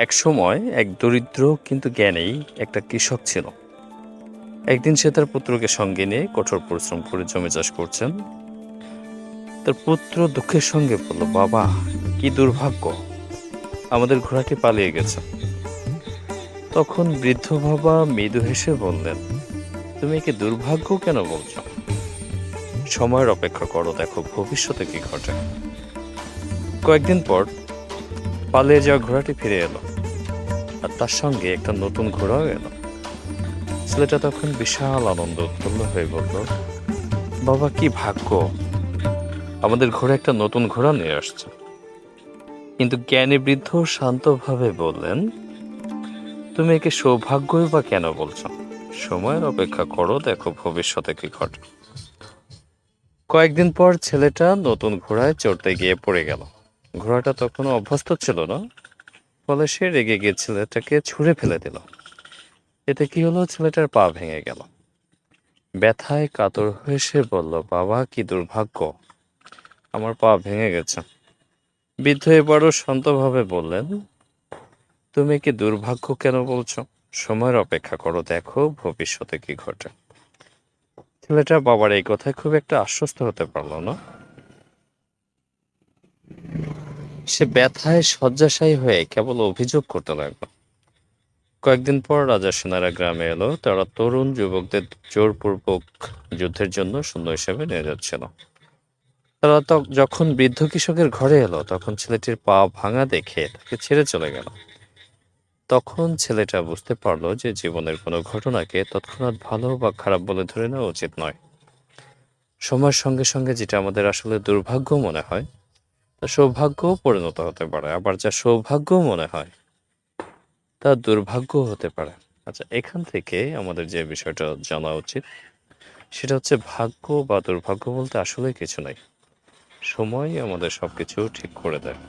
একসময় এক দরিদ্র কিন্তু জ্ঞানী একটা কৃষক ছিল। একদিন সে তার পুত্রকে সঙ্গে নিয়ে কঠোর পরিশ্রম করে জমি চাষ করছেন। তার পুত্র দুঃখের সঙ্গে বলল, বাবা, কি দুর্ভাগ্য, আমাদের ঘোড়াটি পালিয়ে গেছে। তখন বৃদ্ধ বাবা মৃদু হেসে বললেন, তুমি একে দুর্ভাগ্য কেন বলছো? সময়ের অপেক্ষা করো, দেখো ভবিষ্যতে কি ঘটে। কয়েকদিন পর পালিয়ে যাওয়া ঘোড়াটি ফিরে এলো, আর তার সঙ্গে একটা নতুন ঘোড়াও এলো। ছেলেটা তখন বিশাল আনন্দ উৎফুল্ল হয়ে বলল, বাবা, কি ভাগ্য, আমাদের ঘোড়া একটা নতুন ঘোড়া নিয়ে আসছে। কিন্তু জ্ঞানী বৃদ্ধ শান্তভাবে বললেন, তুমি একে সৌভাগ্যই বা কেন বলছো? সময়ের অপেক্ষা করো, দেখো ভবিষ্যতে কি ঘটে। কয়েকদিন পর ছেলেটা নতুন ঘোড়ায় চড়তে গিয়ে পড়ে গেল। ঘোড়াটা তখনও অভ্যস্ত ছিল না, ফলে সে রেগে গিয়ে ছেলেটাকে ছুঁড়ে ফেলে দিল। এতে কি হলো, ছেলেটার পা ভেঙে গেল। ব্যথায় কাতর হয়ে সে বলল, বাবা, কি দুর্ভাগ্য, আমার পা ভেঙে গেছে। বৃদ্ধ এবারও শান্তভাবে বললেন, তুমি কি দুর্ভাগ্য কেন বলছো? সময়ের অপেক্ষা করো, দেখো ভবিষ্যতে কি ঘটে। ছেলেটা বাবার এই কথায় খুব একটা আশ্বস্ত হতে পারলো না। সে ব্যথায় শয্যাশায়ী হয়ে কেবল অভিযোগ করতে লাগলো। কয়েকদিন পর রাজার সেনারা গ্রামে এলো। তারা তরুণ যুবকদের জোরপূর্বক যুদ্ধের জন্য সৈন্য হিসেবে নিয়ে যাচ্ছিল। তারা যখন বৃদ্ধ কৃষকের ঘরে এলো, তখন ছেলেটির পা ভাঙা দেখে তাকে ছেড়ে চলে গেল। তখন ছেলেটা বুঝতে পারলো যে জীবনের কোনো ঘটনাকে তৎক্ষণাৎ ভালো বা খারাপ বলে ধরে নেওয়া উচিত নয়। সময়ের সঙ্গে সঙ্গে যেটা আমাদের আসলে দুর্ভাগ্য মনে হয়, তা সৌভাগ্যও পরিণত হতে পারে, আবার যা সৌভাগ্য মনে হয় তা দুর্ভাগ্য হতে পারে। আচ্ছা, এখান থেকে আমাদের যে বিষয়টা জানা উচিত সেটা হচ্ছে, ভাগ্য বা দুর্ভাগ্য বলতে আসলে কিছু নাই, সময়ই আমাদের সবকিছু ঠিক করে দেয়।